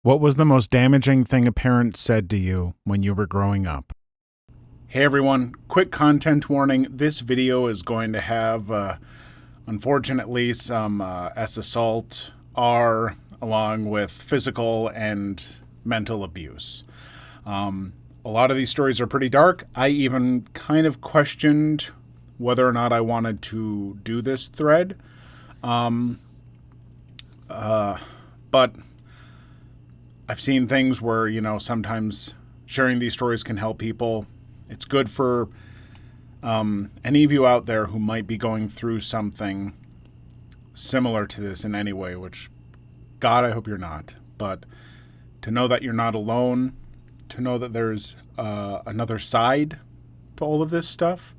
What was the most damaging thing a parent said to you when you were growing up? Hey everyone, quick content warning. This video is going to have, unfortunately, some assault, along with physical and mental abuse. A lot of these stories are pretty dark. I even kind of questioned whether or not I wanted to do this thread. But I've seen things where, sometimes sharing these stories can help people. It's good for any of you out there who might be going through something similar to this in any way, which, God, I hope you're not. But to know that you're not alone, to know that there's another side to all of this stuff,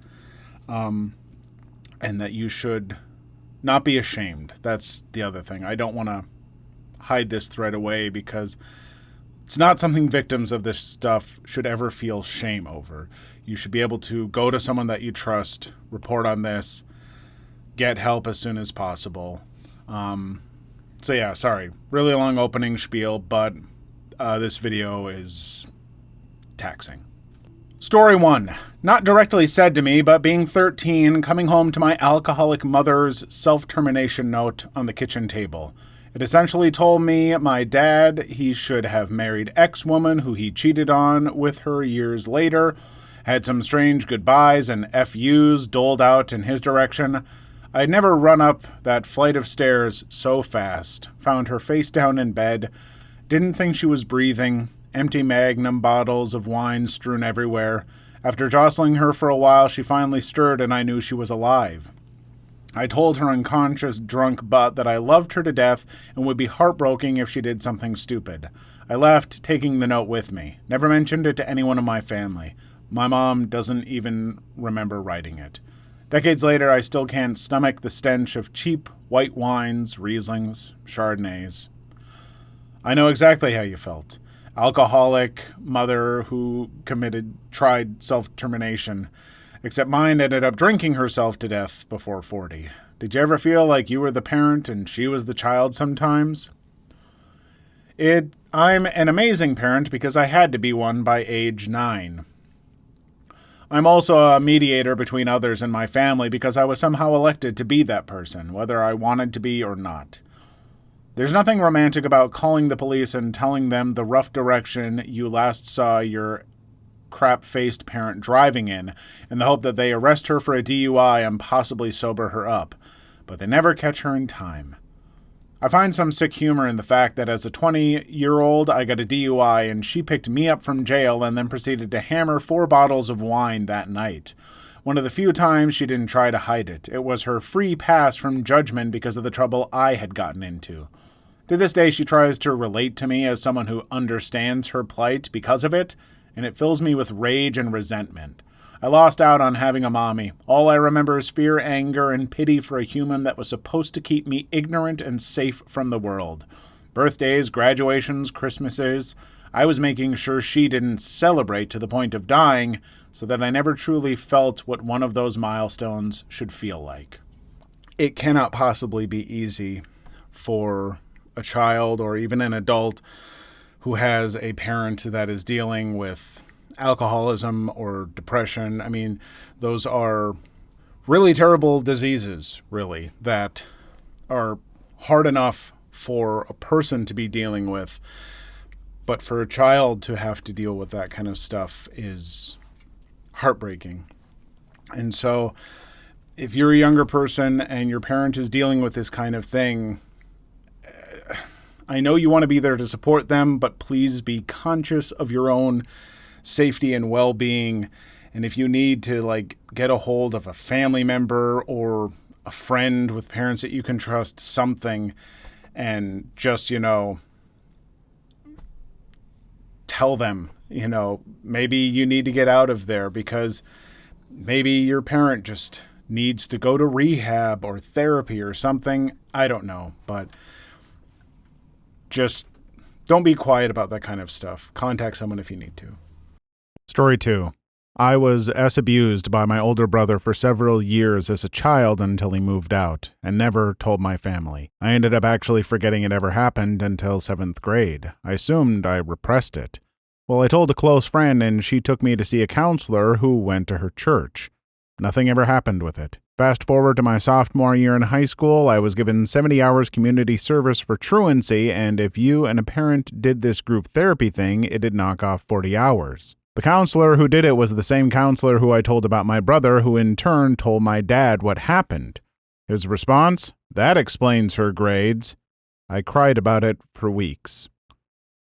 and that you should not be ashamed. That's the other thing. I don't want to hide this thread away because it's not something victims of this stuff should ever feel shame over. You should be able to go to someone that you trust, report on this, get help as soon as possible. So yeah, sorry. Really long opening spiel, but this video is taxing. Story 1. Not directly said to me, but being 13, coming home to my alcoholic mother's self-termination note on the kitchen table. It essentially told me my dad, he should have married ex-woman who he cheated on with her years later, had some strange goodbyes and FUs doled out in his direction. I'd never run up that flight of stairs so fast, found her face down in bed, didn't think she was breathing, empty Magnum bottles of wine strewn everywhere. After jostling her for a while, she finally stirred and I knew she was alive. I told her unconscious, drunk butt that I loved her to death and would be heartbroken if she did something stupid. I left, taking the note with me. Never mentioned it to anyone in my family. My mom doesn't even remember writing it. Decades later, I still can't stomach the stench of cheap white wines, Rieslings, Chardonnays. I know exactly how you felt. Alcoholic mother who tried self-termination. Except mine ended up drinking herself to death before 40. Did you ever feel like you were the parent and she was the child sometimes? I'm an amazing parent because I had to be one by age 9. I'm also a mediator between others in my family because I was somehow elected to be that person, whether I wanted to be or not. There's nothing romantic about calling the police and telling them the rough direction you last saw your crap-faced parent driving in the hope that they arrest her for a DUI and possibly sober her up, but they never catch her in time. I find some sick humor in the fact that as a 20-year-old, I got a DUI and she picked me up from jail and then proceeded to hammer 4 bottles of wine that night. One of the few times she didn't try to hide it. It was her free pass from judgment because of the trouble I had gotten into. To this day, she tries to relate to me as someone who understands her plight because of it, and it fills me with rage and resentment. I lost out on having a mommy. All I remember is fear, anger, and pity for a human that was supposed to keep me ignorant and safe from the world. Birthdays, graduations, Christmases, I was making sure she didn't celebrate to the point of dying so that I never truly felt what one of those milestones should feel like. It cannot possibly be easy for a child or even an adult who has a parent that is dealing with alcoholism or depression. I mean, those are really terrible diseases, really, that are hard enough for a person to be dealing with. But for a child to have to deal with that kind of stuff is heartbreaking. And so if you're a younger person and your parent is dealing with this kind of thing, I know you want to be there to support them, but please be conscious of your own safety and well-being. And if you need to get a hold of a family member or a friend with parents that you can trust, something, and just, tell them, maybe you need to get out of there because maybe your parent just needs to go to rehab or therapy or something. I don't know, but just don't be quiet about that kind of stuff. Contact someone if you need to. Story 2. I was abused by my older brother for several years as a child until he moved out, and never told my family. I ended up actually forgetting it ever happened until 7th grade. I assumed I repressed it. Well, I told a close friend, and she took me to see a counselor who went to her church. Nothing ever happened with it. Fast forward to my sophomore year in high school, I was given 70 hours community service for truancy, and if you and a parent did this group therapy thing, it'd knock off 40 hours. The counselor who did it was the same counselor who I told about my brother, who in turn told my dad what happened. His response? That explains her grades. I cried about it for weeks.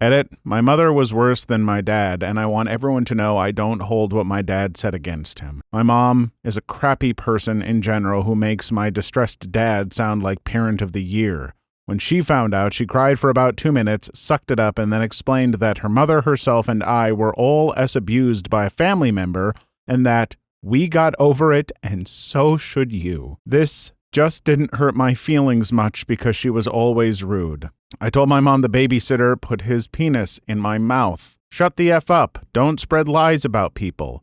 Edit, my mother was worse than my dad, and I want everyone to know I don't hold what my dad said against him. My mom is a crappy person in general who makes my distressed dad sound like parent of the year. When she found out, she cried for about 2 minutes, sucked it up, and then explained that her mother, herself, and I were all abused by a family member, and that we got over it, and so should you. This just didn't hurt my feelings much because she was always rude. I told my mom the babysitter put his penis in my mouth. Shut the F up. Don't spread lies about people.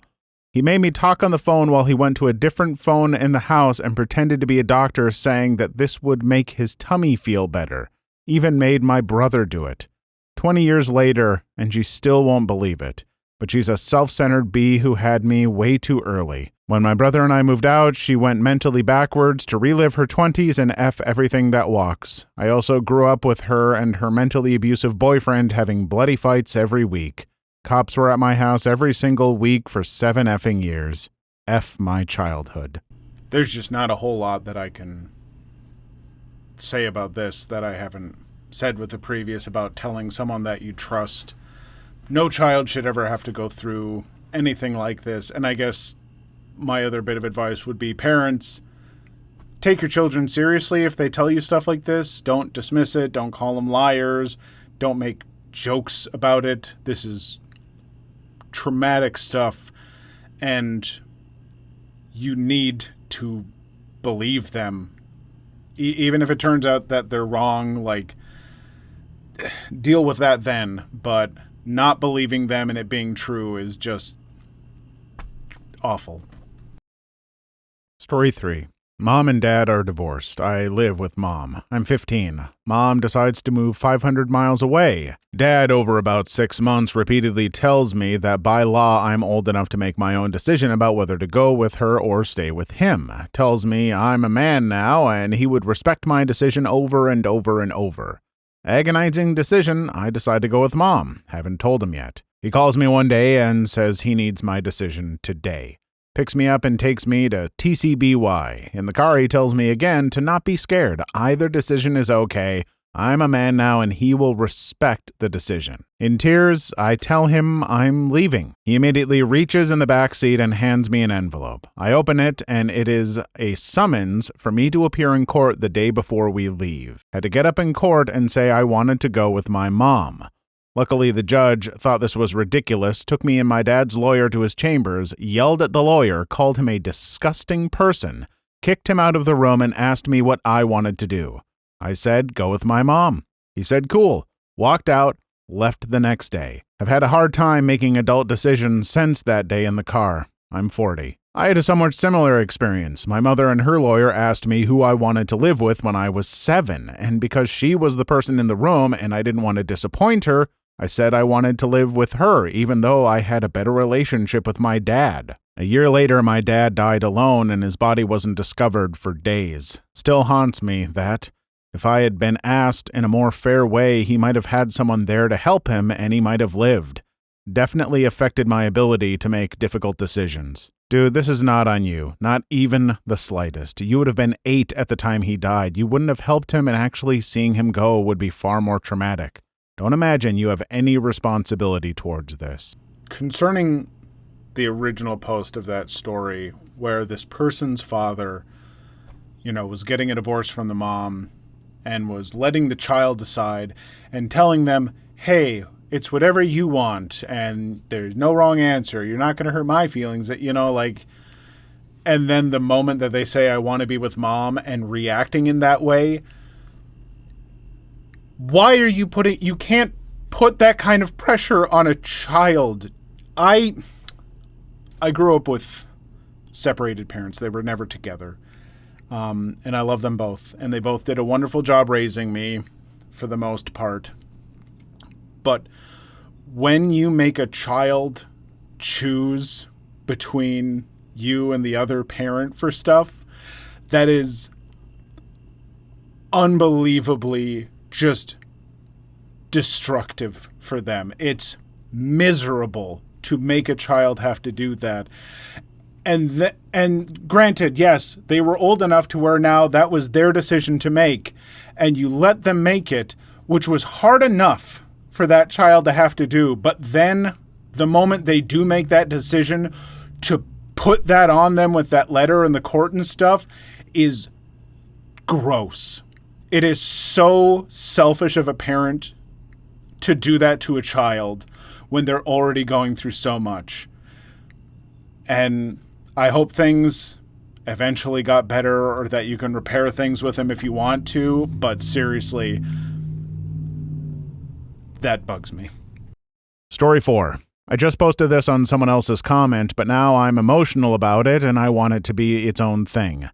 He made me talk on the phone while he went to a different phone in the house and pretended to be a doctor, saying that this would make his tummy feel better. Even made my brother do it. 20 years later, and she still won't believe it. But she's a self-centered bee who had me way too early. When my brother and I moved out, she went mentally backwards to relive her 20s and F everything that walks. I also grew up with her and her mentally abusive boyfriend having bloody fights every week. Cops were at my house every single week for 7 effing years. F my childhood. There's just not a whole lot that I can say about this that I haven't said with the previous about telling someone that you trust. No child should ever have to go through anything like this. And I guess my other bit of advice would be, parents, take your children seriously if they tell you stuff like this. Don't dismiss it. Don't call them liars. Don't make jokes about it. This is traumatic stuff, and you need to believe them. Even if it turns out that they're wrong, like, deal with that then. But not believing them and it being true is just awful. Story 3. Mom and Dad are divorced. I live with Mom. I'm 15. Mom decides to move 500 miles away. Dad, over about 6 months, repeatedly tells me that by law I'm old enough to make my own decision about whether to go with her or stay with him. Tells me I'm a man now and he would respect my decision over and over and over. Agonizing decision, I decide to go with Mom. Haven't told him yet. He calls me one day and says he needs my decision today. Picks me up and takes me to TCBY. In the car, he tells me again to not be scared. Either decision is okay. I'm a man now and he will respect the decision. In tears, I tell him I'm leaving. He immediately reaches in the back seat and hands me an envelope. I open it and it is a summons for me to appear in court the day before we leave. Had to get up in court and say I wanted to go with my mom. Luckily, the judge thought this was ridiculous, took me and my dad's lawyer to his chambers, yelled at the lawyer, called him a disgusting person, kicked him out of the room, and asked me what I wanted to do. I said, go with my mom. He said, cool. Walked out, left the next day. I've had a hard time making adult decisions since that day in the car. I'm 40. I had a somewhat similar experience. My mother and her lawyer asked me who I wanted to live with when I was 7, and because she was the person in the room and I didn't want to disappoint her, I said I wanted to live with her, even though I had a better relationship with my dad. A year later, my dad died alone and his body wasn't discovered for days. Still haunts me that, if I had been asked in a more fair way, he might have had someone there to help him and he might have lived. Definitely affected my ability to make difficult decisions. Dude, this is not on you. Not even the slightest. You would have been 8 at the time he died. You wouldn't have helped him, and actually seeing him go would be far more traumatic. Don't imagine you have any responsibility towards this. Concerning the original post of that story, where this person's father, was getting a divorce from the mom and was letting the child decide and telling them, hey, it's whatever you want and there's no wrong answer. You're not going to hurt my feelings. And then the moment that they say, I want to be with mom, and reacting in that way, why are you you can't put that kind of pressure on a child. I I grew up with separated parents. They were never together. And I love them both. And they both did a wonderful job raising me for the most part. But when you make a child choose between you and the other parent for stuff, that is unbelievably just destructive for them. It's miserable to make a child have to do that. And granted, yes, they were old enough to where now that was their decision to make, and you let them make it, which was hard enough for that child to have to do. But then the moment they do make that decision, to put that on them with that letter and the court and stuff is gross. It is so selfish of a parent to do that to a child when they're already going through so much. And I hope things eventually got better, or that you can repair things with them if you want to, but seriously, that bugs me. Story 4. I just posted this on someone else's comment, but now I'm emotional about it and I want it to be its own thing.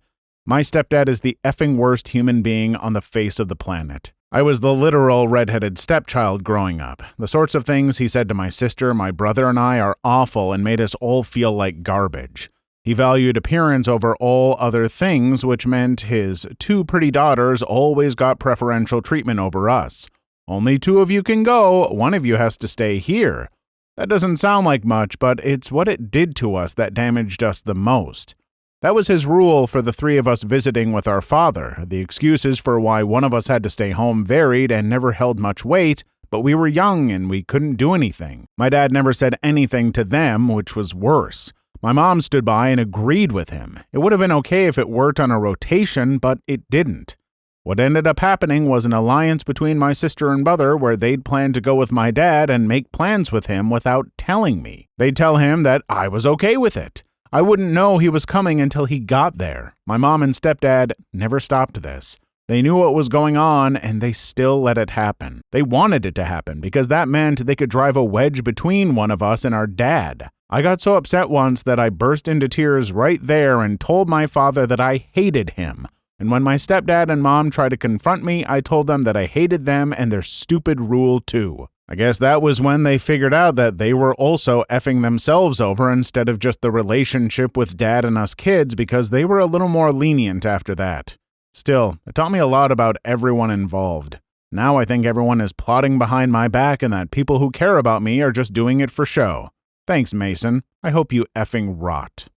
My stepdad is the effing worst human being on the face of the planet. I was the literal redheaded stepchild growing up. The sorts of things he said to my sister, my brother, and I are awful and made us all feel like garbage. He valued appearance over all other things, which meant his 2 pretty daughters always got preferential treatment over us. Only 2 of you can go, one of you has to stay here. That doesn't sound like much, but it's what it did to us that damaged us the most. That was his rule for the 3 of us visiting with our father. The excuses for why one of us had to stay home varied and never held much weight, but we were young and we couldn't do anything. My dad never said anything to them, which was worse. My mom stood by and agreed with him. It would have been okay if it worked on a rotation, but it didn't. What ended up happening was an alliance between my sister and brother where they'd plan to go with my dad and make plans with him without telling me. They'd tell him that I was okay with it. I wouldn't know he was coming until he got there. My mom and stepdad never stopped this. They knew what was going on, and they still let it happen. They wanted it to happen because that meant they could drive a wedge between one of us and our dad. I got so upset once that I burst into tears right there and told my father that I hated him. And when my stepdad and mom tried to confront me, I told them that I hated them and their stupid rule too. I guess that was when they figured out that they were also effing themselves over instead of just the relationship with dad and us kids, because they were a little more lenient after that. Still, it taught me a lot about everyone involved. Now I think everyone is plotting behind my back and that people who care about me are just doing it for show. Thanks, Mason. I hope you effing rot.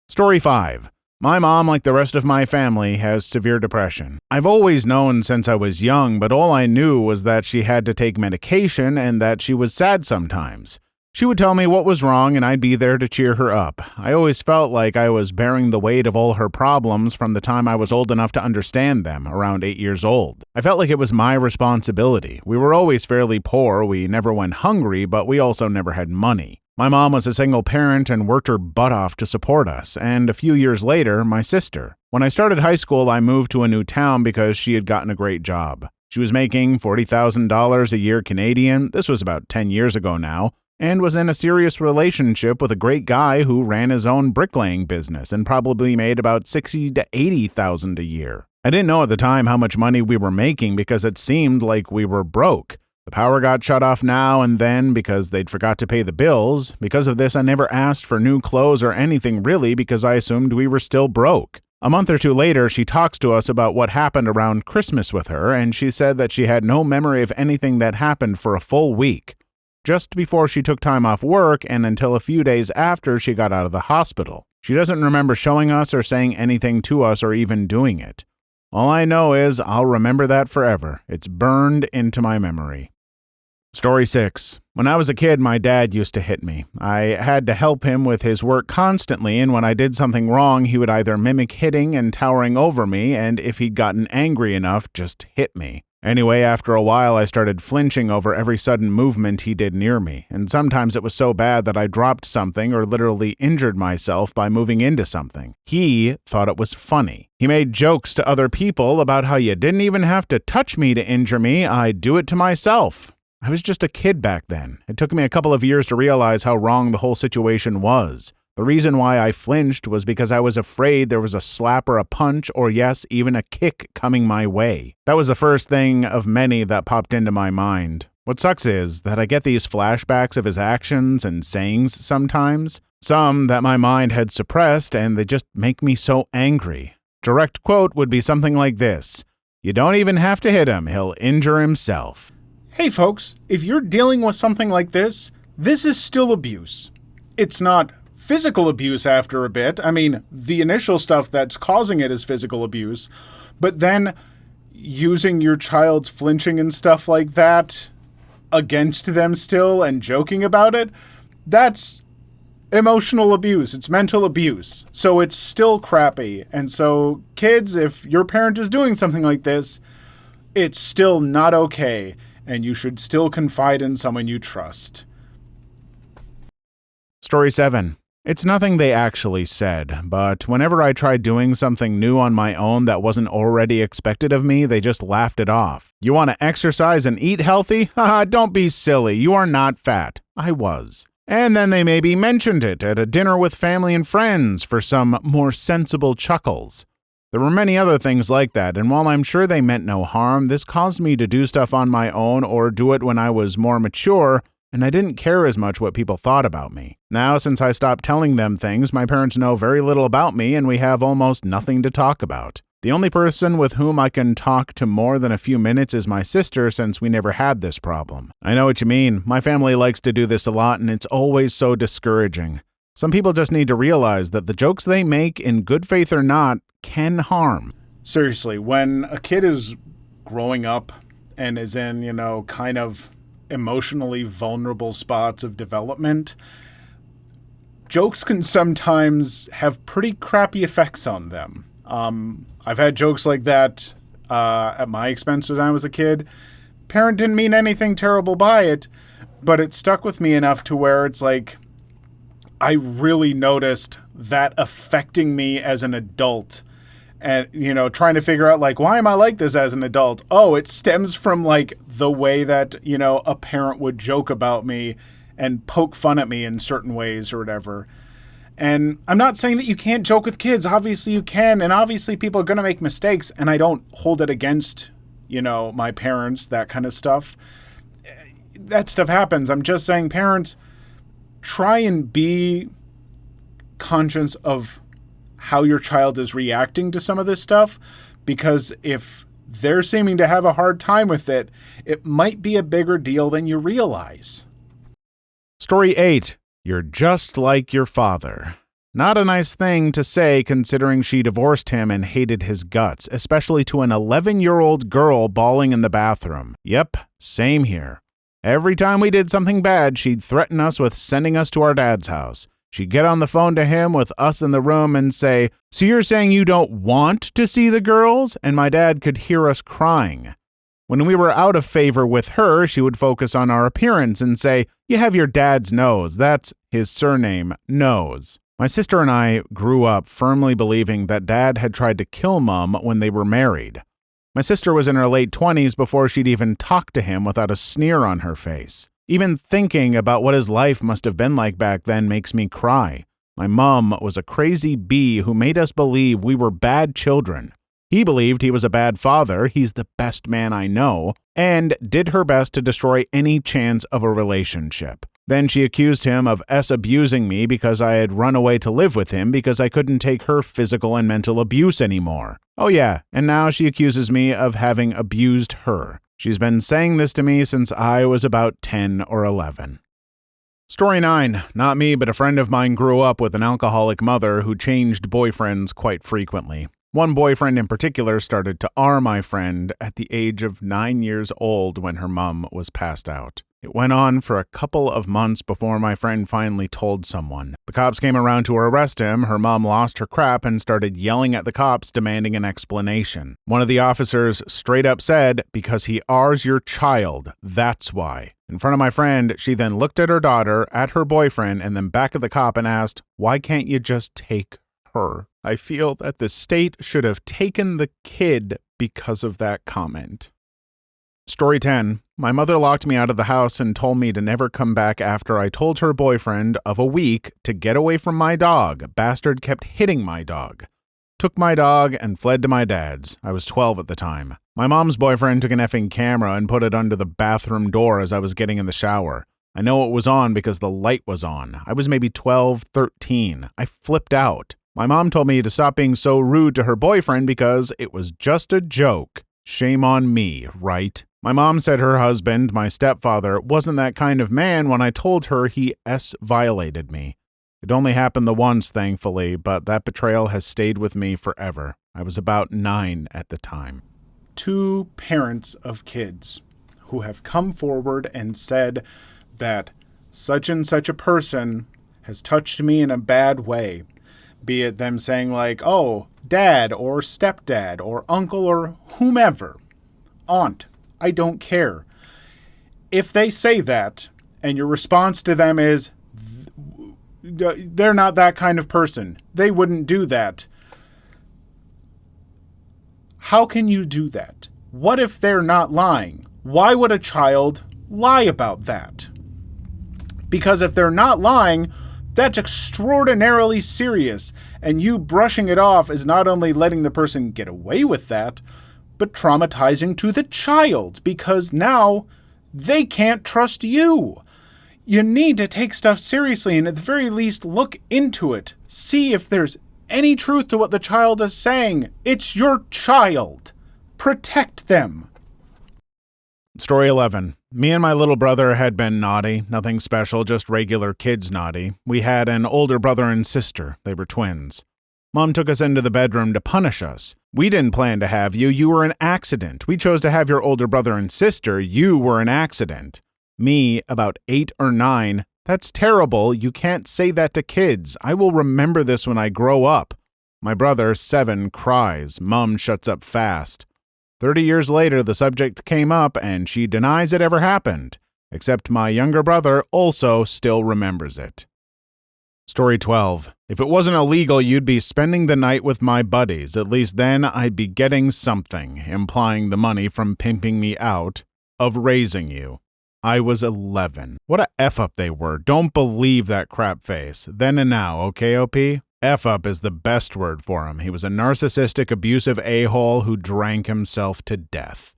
Story 5. My mom, like the rest of my family, has severe depression. I've always known since I was young, but all I knew was that she had to take medication and that she was sad sometimes. She would tell me what was wrong and I'd be there to cheer her up. I always felt like I was bearing the weight of all her problems from the time I was old enough to understand them, around 8 years old. I felt like it was my responsibility. We were always fairly poor, we never went hungry, but we also never had money. My mom was a single parent and worked her butt off to support us, and a few years later, my sister. When I started high school, I moved to a new town because she had gotten a great job. She was making $40,000 a year Canadian, this was about 10 years ago now, and was in a serious relationship with a great guy who ran his own bricklaying business and probably made about $60,000 to $80,000 a year. I didn't know at the time how much money we were making because it seemed like we were broke. The power got shut off now and then because they'd forgot to pay the bills. Because of this, I never asked for new clothes or anything really because I assumed we were still broke. A month or two later, she talks to us about what happened around Christmas with her, and she said that she had no memory of anything that happened for a full week. Just before she took time off work and until a few days after she got out of the hospital. She doesn't remember showing us or saying anything to us or even doing it. All I know is I'll remember that forever. It's burned into my memory. Story 6. When I was a kid, my dad used to hit me. I had to help him with his work constantly, and when I did something wrong, he would either mimic hitting and towering over me, and if he'd gotten angry enough, just hit me. Anyway, after a while, I started flinching over every sudden movement he did near me, and sometimes it was so bad that I dropped something or literally injured myself by moving into something. He thought it was funny. He made jokes to other people about how you didn't even have to touch me to injure me, I'd do it to myself. I was just a kid back then. It took me a couple of years to realize how wrong the whole situation was. The reason why I flinched was because I was afraid there was a slap or a punch or, yes, even a kick coming my way. That was the first thing of many that popped into my mind. What sucks is that I get these flashbacks of his actions and sayings sometimes, some that my mind had suppressed, and they just make me so angry. Direct quote would be something like this: "You don't even have to hit him, he'll injure himself." Hey folks, if you're dealing with something like this is still abuse. It's not physical abuse after a bit. I mean, the initial stuff that's causing it is physical abuse, but then using your child's flinching and stuff like that against them still and joking about it, that's emotional abuse. It's mental abuse. So it's still crappy. And so kids, if your parent is doing something like this, it's still not okay, and you should still confide in someone you trust. Story 7. It's nothing they actually said, but whenever I tried doing something new on my own that wasn't already expected of me, they just laughed it off. You want to exercise and eat healthy? Haha, don't be silly. You are not fat. I was. And then they maybe mentioned it at a dinner with family and friends for some more sensible chuckles. There were many other things like that, and while I'm sure they meant no harm, this caused me to do stuff on my own or do it when I was more mature, and I didn't care as much what people thought about me. Now, since I stopped telling them things, my parents know very little about me, and we have almost nothing to talk about. The only person with whom I can talk to more than a few minutes is my sister, since we never had this problem. I know what you mean. My family likes to do this a lot, and it's always so discouraging. Some people just need to realize that the jokes they make, in good faith or not, can harm. Seriously, when a kid is growing up and is in, kind of emotionally vulnerable spots of development, jokes can sometimes have pretty crappy effects on them. I've had jokes like that at my expense when I was a kid. Parent didn't mean anything terrible by it, but it stuck with me enough to where it's like I really noticed that affecting me as an adult. And, trying to figure out, why am I like this as an adult? Oh, it stems from, the way that, a parent would joke about me and poke fun at me in certain ways or whatever. And I'm not saying that you can't joke with kids. Obviously you can, and obviously people are going to make mistakes, and I don't hold it against, my parents, that kind of stuff. That stuff happens. I'm just saying, parents, try and be conscious of how your child is reacting to some of this stuff, because if they're seeming to have a hard time with it, it might be a bigger deal than you realize. Story 8. You're just like your father. Not a nice thing to say considering she divorced him and hated his guts, especially to an 11-year-old girl bawling in the bathroom. Yep, same here. Every time we did something bad, she'd threaten us with sending us to our dad's house. She'd get on the phone to him with us in the room and say, "So you're saying you don't want to see the girls?" And my dad could hear us crying. When we were out of favor with her, she would focus on our appearance and say, "You have your dad's nose." That's his surname, Nose. My sister and I grew up firmly believing that Dad had tried to kill Mom when they were married. My sister was in her late 20s before she'd even talked to him without a sneer on her face. Even thinking about what his life must have been like back then makes me cry. My mom was a crazy bee who made us believe we were bad children. He believed he was a bad father, he's the best man I know, and did her best to destroy any chance of a relationship. Then she accused him of abusing me because I had run away to live with him because I couldn't take her physical and mental abuse anymore. Oh yeah, and now she accuses me of having abused her. She's been saying this to me since I was about 10 or 11. Story 9. Not me, but a friend of mine grew up with an alcoholic mother who changed boyfriends quite frequently. One boyfriend in particular started to R my friend at the age of 9 years old when her mom was passed out. It went on for a couple of months before my friend finally told someone. The cops came around to arrest him. Her mom lost her crap and started yelling at the cops, demanding an explanation. One of the officers straight up said, "Because he R's your child, that's why." In front of my friend, she then looked at her daughter, at her boyfriend, and then back at the cop and asked, "Why can't you just take her?" I feel that the state should have taken the kid because of that comment. Story 10. My mother locked me out of the house and told me to never come back after I told her boyfriend of a week to get away from my dog. Bastard kept hitting my dog. Took my dog and fled to my dad's. I was 12 at the time. My mom's boyfriend took an effing camera and put it under the bathroom door as I was getting in the shower. I know it was on because the light was on. I was maybe 12, 13. I flipped out. My mom told me to stop being so rude to her boyfriend because it was just a joke. Shame on me, right? My mom said her husband, my stepfather, wasn't that kind of man when I told her he violated me. It only happened the once, thankfully, but that betrayal has stayed with me forever. I was about 9 at the time. 2 parents of kids who have come forward and said that such and such a person has touched me in a bad way. Be it them saying like, oh, dad or stepdad or uncle or whomever, aunt, I don't care. If they say that and your response to them is, they're not that kind of person, they wouldn't do that. How can you do that? What if they're not lying? Why would a child lie about that? Because if they're not lying, that's extraordinarily serious, and you brushing it off is not only letting the person get away with that, but traumatizing to the child, because now they can't trust you. You need to take stuff seriously and at the very least look into it. See if there's any truth to what the child is saying. It's your child. Protect them. Story 11. Me and my little brother had been naughty. Nothing special, just regular kids naughty. We had an older brother and sister. They were twins. Mom took us into the bedroom to punish us. We didn't plan to have you. You were an accident. We chose to have your older brother and sister. You were an accident. Me, about 8 or 9. That's terrible. You can't say that to kids. I will remember this when I grow up. My brother, 7, cries. Mom shuts up fast. 30 years later, the subject came up and she denies it ever happened. Except my younger brother also still remembers it. Story 12. If it wasn't illegal, you'd be spending the night with my buddies. At least then I'd be getting something, implying the money from pimping me out, of raising you. I was 11. What a F-up they were. Don't believe that crap face. Then and now, okay, OP? F-up is the best word for him. He was a narcissistic, abusive a-hole who drank himself to death.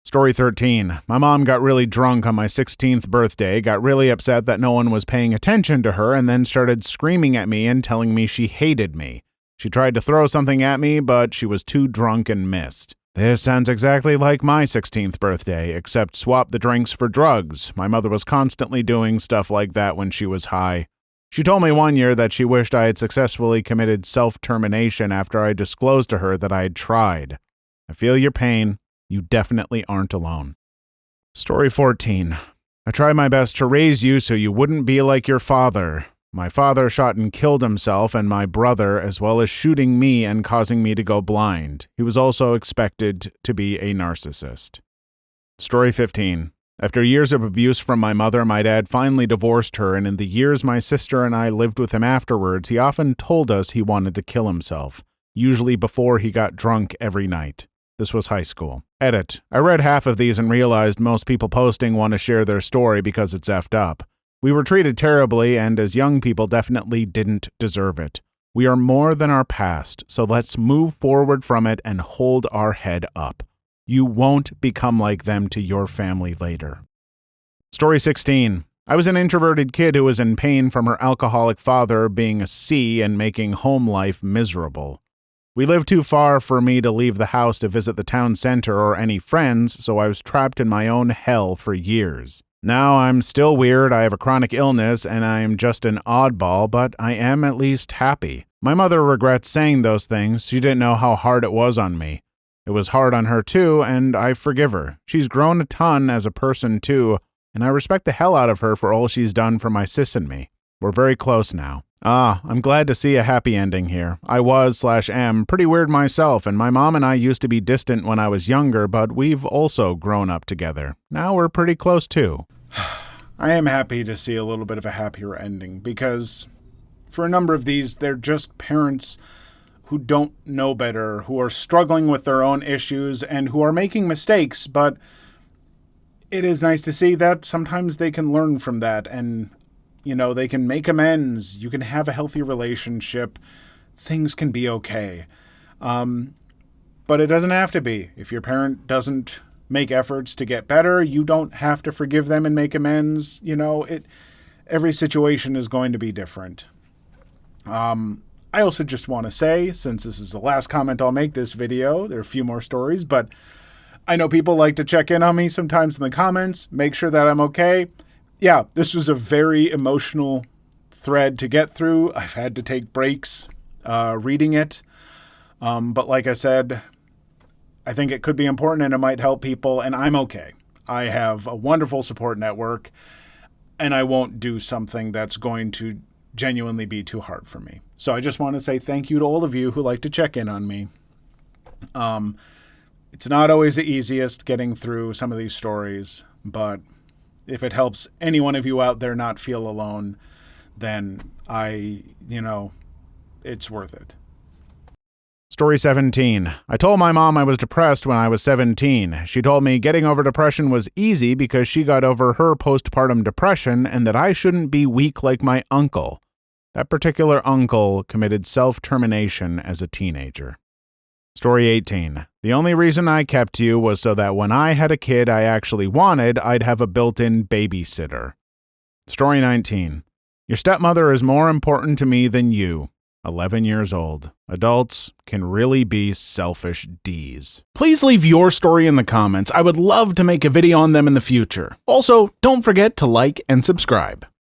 Story 13. My mom got really drunk on my 16th birthday, got really upset that no one was paying attention to her, and then started screaming at me and telling me she hated me. She tried to throw something at me, but she was too drunk and missed. This sounds exactly like my 16th birthday, except swap the drinks for drugs. My mother was constantly doing stuff like that when she was high. She told me one year that she wished I had successfully committed self-termination after I disclosed to her that I had tried. I feel your pain. You definitely aren't alone. Story 14. I tried my best to raise you so you wouldn't be like your father. My father shot and killed himself and my brother, as well as shooting me and causing me to go blind. He was also expected to be a narcissist. Story 15. After years of abuse from my mother, my dad finally divorced her, and in the years my sister and I lived with him afterwards, he often told us he wanted to kill himself, usually before he got drunk every night. This was high school. Edit. I read half of these and realized most people posting want to share their story because it's effed up. We were treated terribly, and as young people definitely didn't deserve it. We are more than our past, so let's move forward from it and hold our head up. You won't become like them to your family later. Story 16. I was an introverted kid who was in pain from her alcoholic father being a C and making home life miserable. We lived too far for me to leave the house to visit the town center or any friends, so I was trapped in my own hell for years. Now I'm still weird, I have a chronic illness, and I am just an oddball, but I am at least happy. My mother regrets saying those things. She didn't know how hard it was on me. It was hard on her too, and I forgive her. She's grown a ton as a person too, and I respect the hell out of her for all she's done for my sis and me. We're very close now. I'm glad to see a happy ending here. I was/am pretty weird myself, and my mom and I used to be distant when I was younger, but we've also grown up together. Now we're pretty close too. I am happy to see a little bit of a happier ending, because for a number of these, they're just parents who don't know better, who are struggling with their own issues, and who are making mistakes, but it is nice to see that sometimes they can learn from that and, they can make amends. You can have a healthy relationship. Things can be okay. But it doesn't have to be. If your parent doesn't make efforts to get better, you don't have to forgive them and make amends. Every situation is going to be different. I also just want to say, since this is the last comment I'll make this video, there are a few more stories, but I know people like to check in on me sometimes in the comments, make sure that I'm okay. Yeah, this was a very emotional thread to get through. I've had to take breaks reading it. But like I said, I think it could be important and it might help people, and I'm okay. I have a wonderful support network, and I won't do something that's going to genuinely be too hard for me. So I just want to say thank you to all of you who like to check in on me. It's not always the easiest getting through some of these stories, but if it helps any one of you out there not feel alone, then it's worth it. Story 17. I told my mom I was depressed when I was 17. She told me getting over depression was easy because she got over her postpartum depression and that I shouldn't be weak like my uncle. That particular uncle committed self-termination as a teenager. Story 18. The only reason I kept you was so that when I had a kid I actually wanted, I'd have a built-in babysitter. Story 19. Your stepmother is more important to me than you. 11 years old. Adults can really be selfish Ds. Please leave your story in the comments. I would love to make a video on them in the future. Also, don't forget to like and subscribe.